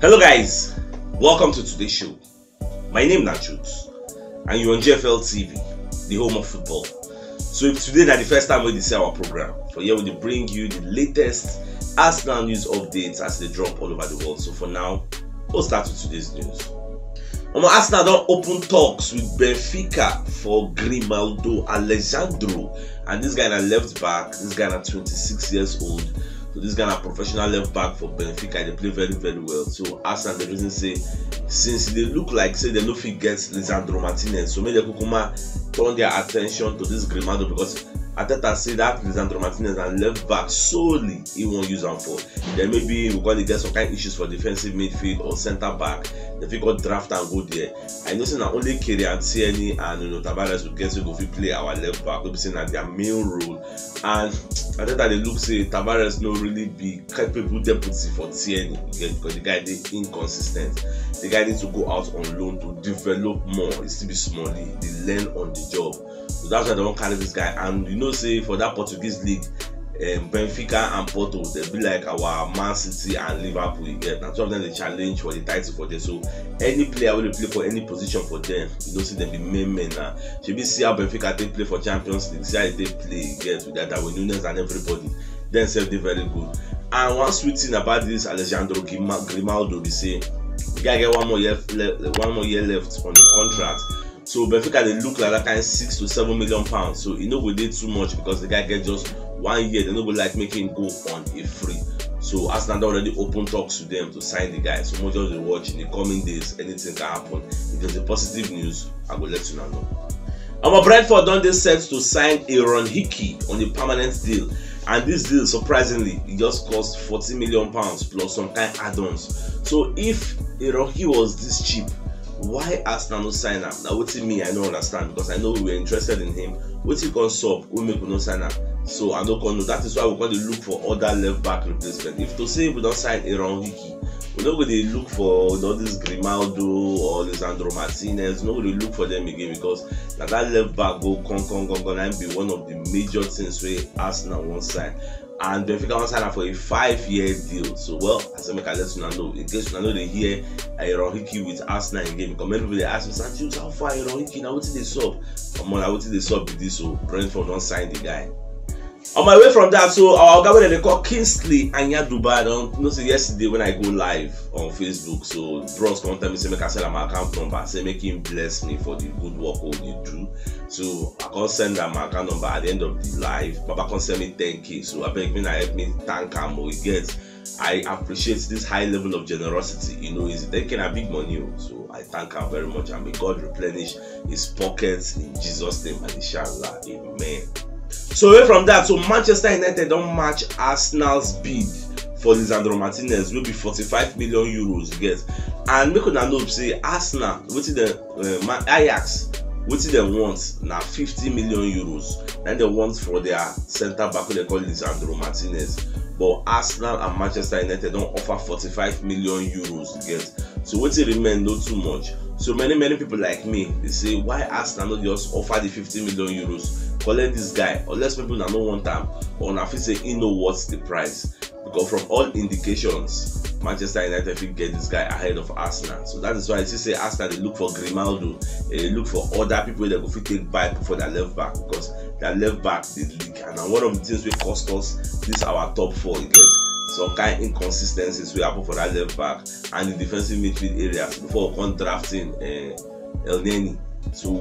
Hello guys, welcome to today's show. My name is CHUKS and you're on GFL TV, the home of football. So if today is the first time we see our program, for here we bring you the latest Arsenal news updates as they drop all over the world. So for now, we'll start with today's news. Arsenal don't open talks with Benfica for Grimaldo Alexandro, and this guy na left back. This guy na 26 years old. So this guy na professional left back for Benfica. They play very well. So Arsenal the reason say since they look like say they no fit get Lisandro Martinez, so maybe they kukuma turn their attention to this Grimaldo because Ateta say that Lisandro Martinez and left back solely he won't use them for. Then maybe we're going to get some kind of issues for defensive midfield or centre back. If we got draft and go there, I know saying that only Kerry and Tierney and Tavares will get to go play our left back. We'll be saying that their main role, and I think that they look say Tavares no really be capable deputy for Tierney because the guy is inconsistent. The guy needs to go out on loan to develop more. He still be small. They learn on the job. So that's why they don't carry this guy. And you know, say for that Portuguese league, Benfica and Porto, they'll be like our Man City and Liverpool. You get, and some of them they challenge for the title for them. So any player will play for any position for them. You know, see them be main men now. Should be see how Benfica they play for Champions League. See how they play. You get with that with Nunes and everybody. Then say they very good. And one sweet thing about this Alexandro Grimaldo, they say the guy get one more year left on the contract. So Benfica they look like that kind of £6 to £7 million. So you know we did too much because the guy get just 1 year. They know we like making go on a free. So Arsenal already open talks to them to sign the guy. So more just watch in the coming days. Anything can happen. If there's a positive news, I will let you know. Our Brentford done this set to sign Aaron Hickey on a permanent deal. And this deal, surprisingly, it just cost £40 million plus some kind of add-ons. So if Aaron Hickey was this cheap, why Arsenal no sign him? Now what me I don't understand, because I know we were interested in him. What he can sub, we make no sign him. So I don't know. That is why we're going to look for other left back replacement. If to say we don't sign Aaron Hickey, we're not going to look for this Grimaldo or Lisandro Martinez. We're not going to look for them again because that left back go and be one of the major things where Arsenal won't sign. And Benfica won't sign up for a 5-year deal. So well, as I make let you know, in case you know they hear Aaron Hickey with Arsenal again, because many people they ask me, Sanchez, how far Aaron Hickey now? What did they sub? Come on, what did they sub with this? So Brentford don't sign the guy. On my way from that, so our guy they call Kingsley Anyaduba. I don't know. Say yesterday when I go live on Facebook, so bros come tell me say make I send my account number, say make him bless me for the good work all you do. So I can send them my account number at the end of the live. Baba can send me 10k. So I beg me, help me thank him. He gets. I appreciate this high level of generosity. You know, he's taking a big money. So I thank him very much, and may God replenish his pockets in Jesus' name, and inshallah, amen. So away from that, so Manchester United don't match Arsenal's bid for Lisandro Martinez will be 45 million euros. You get, and make una know say Arsenal, what is the Ajax, what is they want now 50 million euros. Then they want for their centre back, they call Lisandro Martinez. But Arsenal and Manchester United don't offer 45 million euros. You get, so what it remain not too much. So many people like me, they say why Arsenal not just offer the 50 million euros, collect this guy, unless people don't want them, or now if say he know what's the price. Because from all indications, Manchester United will get this guy ahead of Arsenal. So that is why I say Arsenal they look for Grimaldo, they look for other people that go take back for their left back, because their left back they leak. And one of the things we cost us this our top four, you get some kind of inconsistencies we happen for that left back and the defensive midfield areas before we come drafting El Neni. So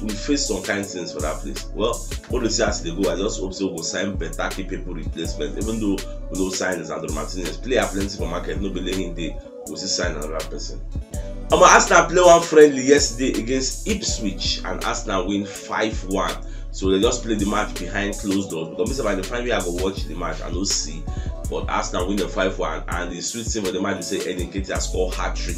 we face some kind of things for that place. Well, what do you see as they go? I just hope so we'll sign better capable replacement. Even though we don't sign Lisandro Martinez, player plenty for market, no believing they will see sign another person. Arsenal play one friendly yesterday against Ipswich and Arsenal win 5-1. So they just played the match behind closed doors. Because by the time I go watch the match, I don't see. But Arsenal win the 5-1, and the sweet thing for the match, we say Eddie Nketiah score hat-trick.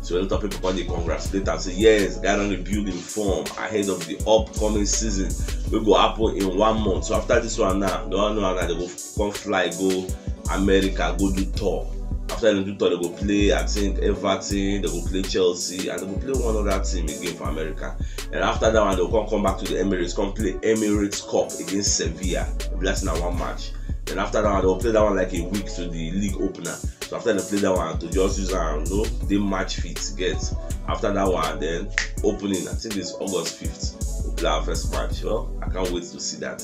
So a lot of people call they congratulate and say yes, guy on the building form ahead of the upcoming season. We go happen in 1 month. So after this one now, they go come fly, go America, go do tour. After they do tour, they go play, I think Everton, they go play Chelsea, and they go play one other team again for America. And after that one, they'll come back to the Emirates, come play Emirates Cup against Sevilla. That's in one match. Then after that one, they'll play that one like a week to the league opener. So after they play that one, to just use they match fit get. After that one, then opening, I think it's August 5th, we'll play our first match. Well, I can't wait to see that.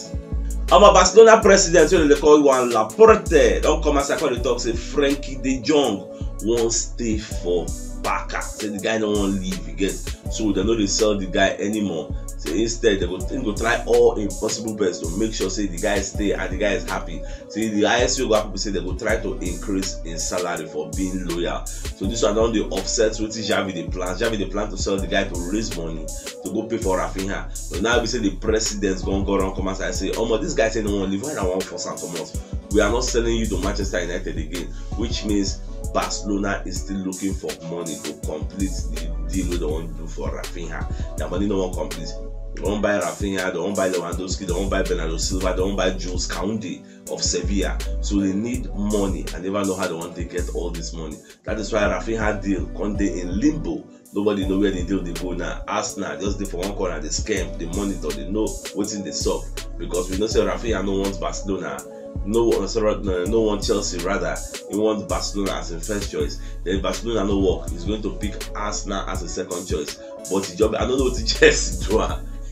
Our Barcelona president, when they call one Laporte, don't come as I call the talk, say Frankie de Jong won't stay for Barca. Say the guy don't want to leave, you get. So they know they sell the guy anymore. So instead, they go try all impossible best to make sure say the guy stay and the guy is happy. So the ISU go people say they go try to increase in salary for being loyal. So this one on the offset with Xavi the plan. Xavi the plan to sell the guy to raise money to go pay for Rafinha. So now we say the president's gonna go around come and say, oh my, this guy say no one leave. Why I want for San Thomas? We are not selling you to Manchester United again, which means Barcelona is still looking for money to complete the deal they want to do for Rafinha. The money no one complete. They won't buy Rafinha, they won't buy Lewandowski, they won't buy Bernardo Silva, they won't buy Jules Koundé of Sevilla. So they need money and they never know how they want to get all this money. That is why Rafinha deal Koundé in limbo. Nobody know where the deal they go now. Arsenal just dey for one corner, they scam, they monitor, they know what's in the sub. Because we know say Rafinha no wants Barcelona. No one Chelsea, rather he wants Barcelona as a first choice. Then Barcelona no work, he's going to pick Arsenal as a second choice. But the job, I don't know what the Chelsea do.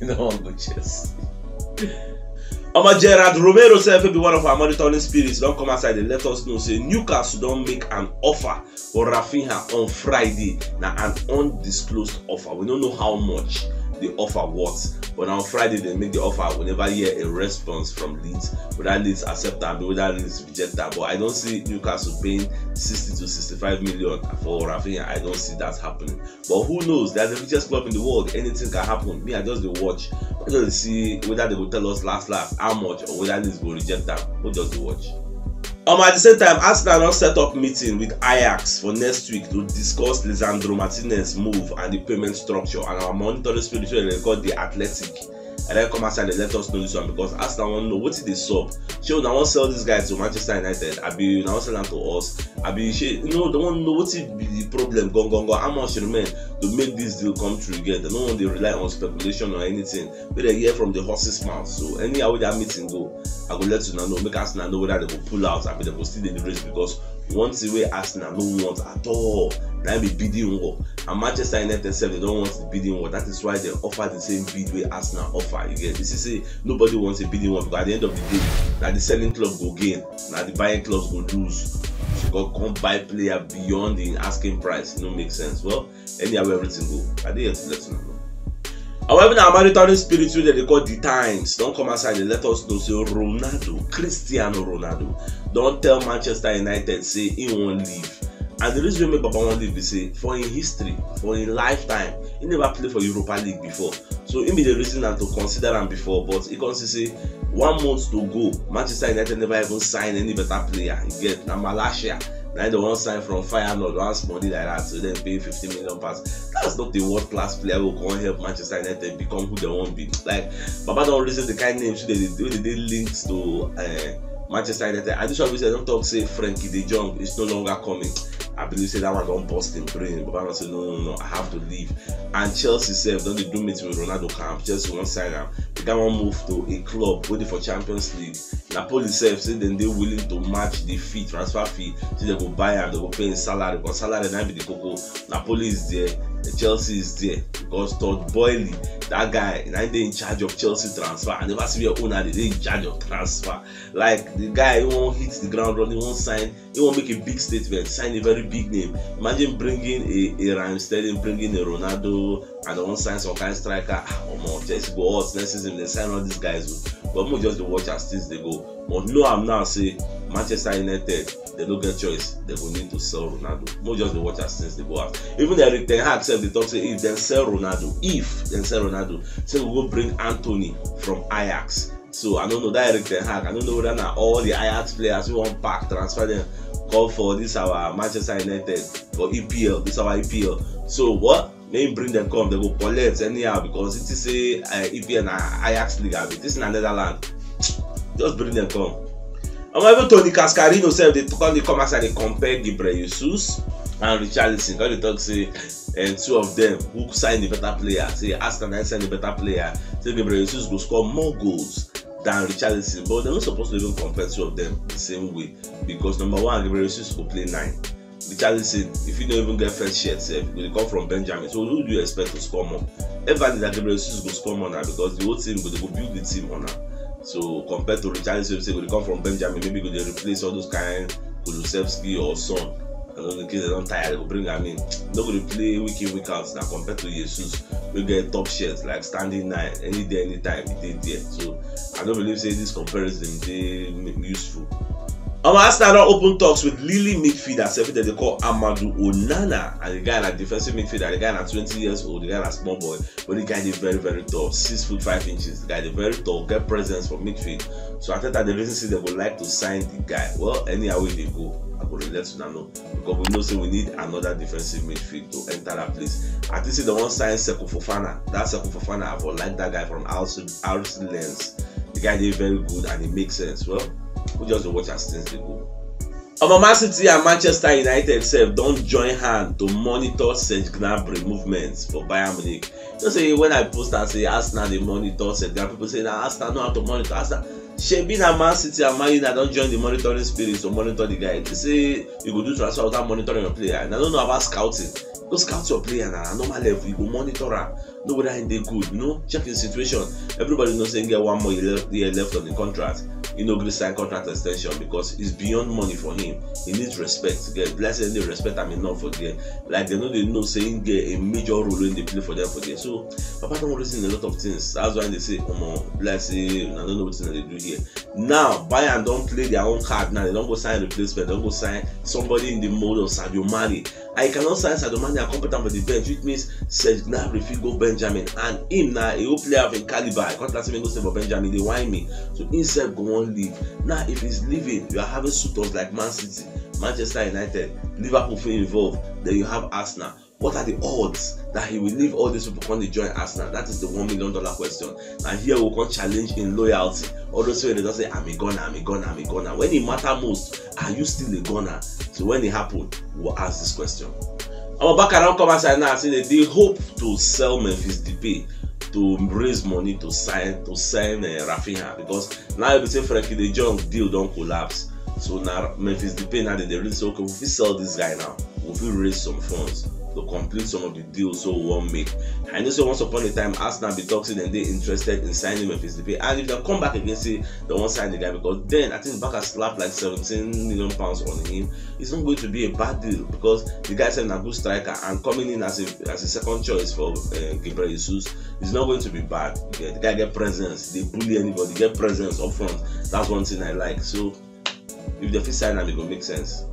You know what good Chelsea. Gerard Romero said will be one of our monitoring spirits. Don't come outside and let us know. Say Newcastle don't make an offer for Rafinha on Friday. Now an undisclosed offer. We don't know how much the offer was, but on Friday they make the offer. We never hear a response from Leeds, whether Leeds accept that, whether Leeds reject that. But I don't see Newcastle paying 60 to 65 million for Rafinha. I don't see that happening. But who knows? They're the richest club in the world. Anything can happen. Me, I just watch. I just see whether they will tell us last how much, or whether Leeds will reject that. We'll just watch. At the same time, Arsenal now set up meeting with Ajax for next week to discuss Lisandro Martinez's move and the payment structure. And our monitoring spirit they got the Athletic. And then come outside and let us know this one, because Arsenal want to know what is the sub. Sure, now want sell this guy to Manchester United. I be now sell them to us. I be they want to know what is the problem. Go. How much remain to make this deal come true again? They don't want to rely on speculation or anything. But they hear from the horse's mouth. So anyhow that meeting go, I will let you know. Make Arsenal know whether they will pull out. I mean they will still in the race, because once the way Arsenal no want at all. That be bidding war. And Manchester United said they don't want the bidding war. That is why they offer the same bid way Arsenal offer. You get this is say nobody wants a bidding war, because at the end of the day, now the selling club go gain, now the buying clubs go lose. So God can't buy player beyond the asking price. It don't make sense. Well, anyhow everything go. I did to let you know. However, our monitoring spirit that they call the times. Don't come outside and let us know. Say Ronaldo, Cristiano Ronaldo, don't tell Manchester United say he won't leave. And the reason why Baba won't leave is say for in history, for in lifetime, he never played for Europa League before. So it be the reason to consider him before. But he can say 1 month to go, Manchester United never even signed any better player. You get now Malaysia. Now they want sign from Feyenoord, once money like that, so then pay 50 million pounds. That's not the world-class player who can help Manchester United become who they want to be. Like Baba don't reason the kind of names they links to Manchester United. And this one we say don't talk say Frankie de Jong is no longer coming. I believe say that one don't bust in brain. But I say no, I have to leave. And Chelsea self don't they do meeting with Ronaldo camp. Chelsea won't sign him. They can one move to a club waiting for Champions League. Napoli self say then they willing to match the fee, transfer fee. So they go buy him, they go pay his salary. Because salary now be the cocoa. Napoli is there, the Chelsea is there. Because Todd Boehly, that guy, now they in charge of Chelsea transfer. I never see your owner they in charge of transfer. Like the guy he won't hit the ground running, he won't sign, he won't make a big statement, sign a very big name. Imagine bringing a Raheem Sterling, bringing a Ronaldo, and they won't sign some kind of striker. Chelsea go out next season, they sign all these guys. But more just the watch as things they go. But no, I'm now say Manchester United, they don't get choice. They will need to sell Ronaldo. More just the watch as things they go out. Even Eric Ten Hag said they talk say if they sell Ronaldo, say we will bring Anthony from Ajax. So I don't know that Eric Ten Hag. I don't know whether now all the Ajax players we want pack transfer them call for this our Manchester United for EPL. This our EPL. So what? They bring them come, they go collect anyhow because it is a EPL and Ajax League. This is in Netherlands. Just bring them come. And even Tony Cascarino said they come outside and compare Gabriel Jesus and Richarlison. Because they talk say and two of them who signed the better player. Say Aston signed the better player. Say Gabriel Jesus will score more goals than Richarlison, but they're not supposed to even compare two of them the same way, because number one, Gabriel Jesus will play 9. Richarlison, if you don't even get first shirt, it will come from Benjamin. So who do you expect to score more? Everybody that Gabriel Jesus will score more now, because the whole team will build the team on now. So compared to Richarlison, say will come from Benjamin, maybe they replace all those kind Kulusevski or Son. And in case they don't tire, they will bring him in. Not going to play week in, week out now compared to Jesus. We get top shirts like standing 9 any day, anytime, he did there. So I don't believe say this comparison they useful. Arsenal don't open talks with Lille midfielder, that they call Amadou Onana, and the guy like defensive midfielder, the guy like 20 years old, the guy like small boy, but the guy is very, very tall, 6'5". The guy is very tall, get presence for midfield. So I thought that the reason say they would like to sign the guy. Well, anyhow way they go, I will let you know, because we know say we need another defensive midfield to enter that place. I think say the one sign Sekou Fofana. That Sekou Fofana, I would like that guy from RC Lens. The guy is very good and it makes sense. Well, we just watch as things they go. Man City and Manchester United don't join hand to monitor Serge Gnabry movements for Bayern Munich. You say when I post and say Arsenal they monitor Serge Gnabry, people say now Arsenal know how to monitor Arsenal. Shebi na Man City and Man United don't join the monitoring spirit to monitor the guy. They say you go do transfer without monitoring your player. And I don't know about scouting. Go scout your player and at normal level you go monitor her. Know whether they good, you know, check the situation. Everybody knows saying get 1 more year left on the contract. You know, sign contract extension because it's beyond money for him. He needs respect. Get blessed and they respect him enough for them. Like they know saying get a major role when they play for them for them. So Papa don't reason a lot of things. That's why they say, bless it, I don't know what they do here. Now Bayern don't play their own card now. They don't go sign replacement, they don't go sign somebody in the mode of Sadio Mane. I cannot sign Sadio Mane are competent for the bench, which means Serge Gnabry fit go Benjamin and him now a whole player of in caliber. I can't let him go stay for Benjamin, they whine me. So instead go on leave. Now if he's leaving, you are having suitors like Man City, Manchester United, Liverpool feel involved, then you have Arsenal. What are the odds that he will leave all these people when they join Arsenal? That is the $1 million question. And here we can challenge in loyalty. All those when they don't say I'm a gunner, I'm a gunner, I'm a gunner. When it matters most, are you still a gunner? So when it happens, we'll ask this question. I'm back around come outside now and say that they hope to sell Memphis Depay to raise money to sign Rafinha, because now if you say Frankie the Jong deal don't collapse. So now Memphis Depay now they really say okay, if we sell this guy now, if we raise some funds to complete some of the deals so we won't make. I know so once upon a time Arsenal be talking and they interested in signing Memphis Depay, and if they come back again say they won't sign the guy, because then I think Barca slapped like £17 million on him. It's not going to be a bad deal because the guy said a good striker and coming in as a second choice for Gabriel Jesus is not going to be bad. The guy get presence, they bully anybody, get presence up front. That's one thing I like. So if they fit sign him, it will make sense.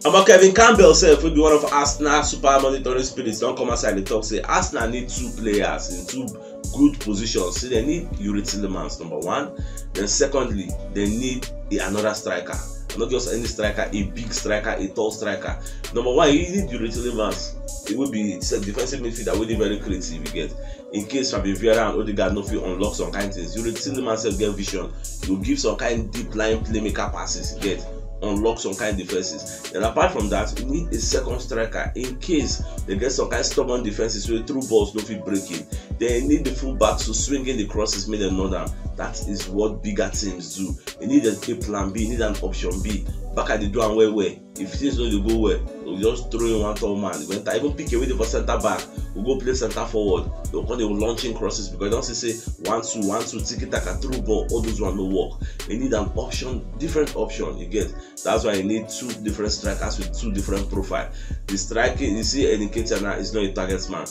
About Kevin Campbell self will be one of Arsenal super monitoring spirits. Don't come outside the talk say Arsenal need 2 players in 2 good positions. So they need Yuri Tillemans, number 1. Then secondly, they need another striker. Not just any striker, a big striker, a tall striker. Number 1, you need Yuri Tillemans. It will be defensive midfielder will be very creative. You get in case Fabi Vieira and Odegaard no fit unlock some kind of things. Yuri Tillemans self get vision. You will give some kind of deep line playmaker passes. You get unlock some kind of defenses. And apart from that, we need a second striker in case they get some kind of stubborn defenses where through balls no fit breaking. They need the fullbacks to swing in the crosses, make them know them. That is what bigger teams do. You need a plan B, you need an option B. Back at the door and where if things don't go well, we'll just throw in one tall man. When I even pick away for centre back, we'll go play centre forward. They'll call them launching crosses because they don't say 1-2, tiki taka through ball, all those one no work. You need an option, different option. You get that's why you need 2 different strikers with 2 different profiles. The striking you see Eniketiah now is not a target man.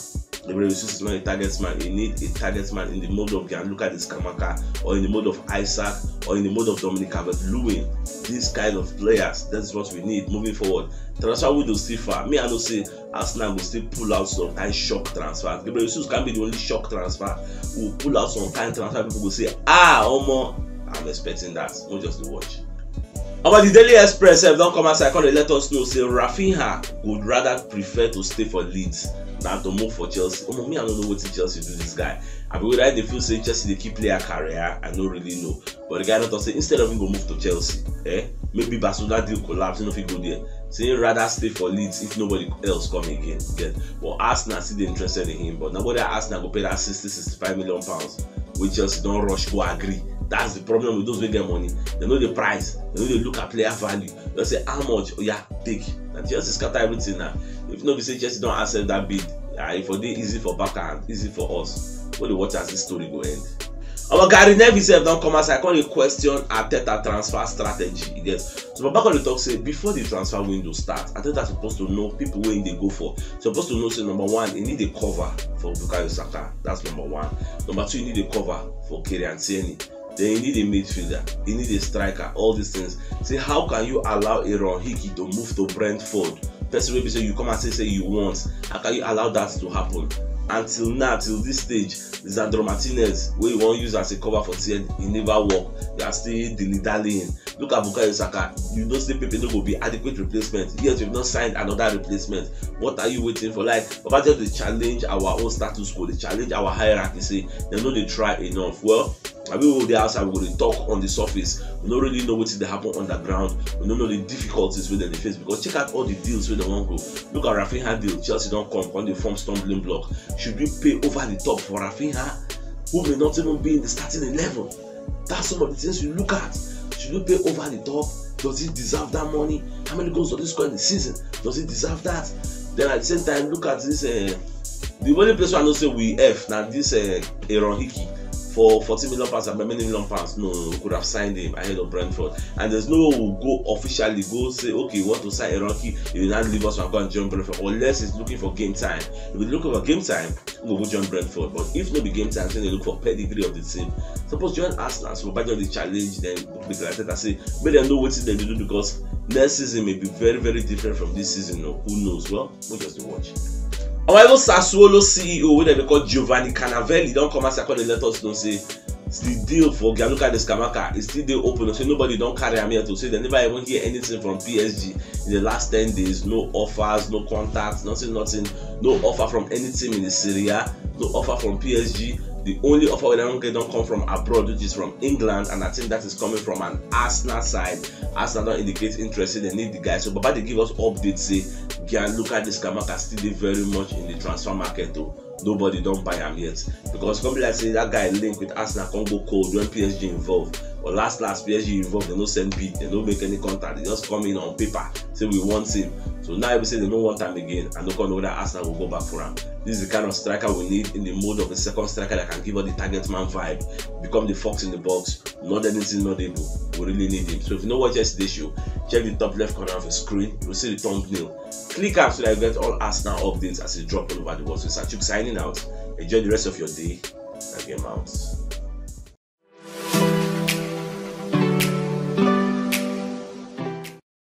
Gabriel Jesus is not a target man. You need a target man in the mode of Gianluca Skamaka, or in the mode of Isaac, or in the mode of Dominic Calvert-Lewin. These kind of players, that's what we need moving forward. Transfer window still far. Me, I don't say Arsenal will still pull out some kind of shock transfer. Gabriel Jesus can be the only shock transfer. We'll pull out some kind of transfer. People will say, I'm expecting that. Not just the watch. About the Daily Express, don't come outside. They let us know say Rafinha would rather prefer to stay for Leeds than to move for Chelsea. Me, I don't know what Chelsea do this guy. I mean, whether they feel say Chelsea they keep player career, I don't really know. But the guy not say instead of him go move to Chelsea, maybe Barcelona deal collapse, if he go there. Say rather stay for Leeds if nobody else come again. But Arsenal still interested in him. But nobody Arsenal go pay that £60-65 million, which Chelsea don't rush go agree. That's the problem with those wey get money. They know the price, they know they look at player value. They say how much, oh yeah, take. And Chelsea scatter everything now. If no be say Chelsea don't accept that bid, if it dey easy for backhand, easy for us. What the watch as this story go end. Our Gary Neville sef don come outside come dey question Arteta transfer strategy. Yes. So Baba come dey talk say before the transfer window start, Arteta supposed to know people wey they go for. Supposed to know say number one, he need a cover for Bukayo Saka. That's number one. Number two, he need a cover for Kylian Tierney. Then you need a midfielder, you need a striker, all these things. Say how can you allow Aaron Hickey to move to Brentford? First way say you come and say you want. How can you allow that to happen? Until now, till this stage, Lisandro Martinez, where you want to use as a cover for Tierney, he never work. They are still dilly-dallying. Look at Bukayo Saka. You know say Pepe no go be adequate replacement. Yes, we've not signed another replacement. What are you waiting for? Like, Papa just they challenge our own status quo, they challenge our hierarchy, say they know they try enough. Well, I mean, we'll be outside, we're going to talk on the surface. We don't really know what they happen underground. We don't know the difficulties with they face, because check out all the deals where they won't go. Look at Rafinha deal. Chelsea don't come on the form stumbling block. Should we pay over the top for Rafinha, who may not even be in the starting 11? That's some of the things you look at. Should we pay over the top? Does he deserve that money? How many goals does he score in the season? Does he deserve that? Then at the same time, look at this. The only place where I know say we F now this Aaron Hickey. For 40 million pounds and many million pounds, no, we could have signed him ahead of Brentford. And there's no way we'll go officially go say, okay, we want to sign Aaron Hickey, he will not leave us and go and join Brentford, unless he's looking for game time. If we're looking for game time, we'll go join Brentford. But if not be game time, then they look for pedigree of the team. Suppose join Arsenal, so by the challenge, then be like that. I say, but they know what they do, because next season may be very, very different from this season. No, who knows? Well, we'll just watch. However, Sassuolo CEO, wey they call Giovanni Canavelli, don't come as I call the letters, don't say the deal for Gianluca Descamacca is still there open. So nobody don't carry him here to say they never even hear anything from PSG in the last 10 days. No offers, no contacts, nothing, no offer from any team in the Serie A, no offer from PSG. The only offer we don't get don't come from abroad, which is from England, and I think that is coming from an Arsenal side. Arsenal don't indicate interest, they need the guy. So Baba they give us updates, say Gianluca Descamacca still very much in the transfer market though. Nobody don't buy him yet, because company like say that guy linked with Arsenal can go cold when PSG involved. But last PSG involved, they don't send bid, they don't make any contact, they just come in on paper, say we want him. So now we say they don't want him again, and don't know that Arsenal will go back for him. This is the kind of striker we need in the mode of a second striker that can give us the target man vibe, become the fox in the box, not anything not able. We really need him. So if you know what yesterday's show, check the top left corner of the screen, you'll see the thumbnail. Click out so that you get all Arsenal updates as it drop all over the world. So it's CHUKS signing out. Enjoy the rest of your day and game out.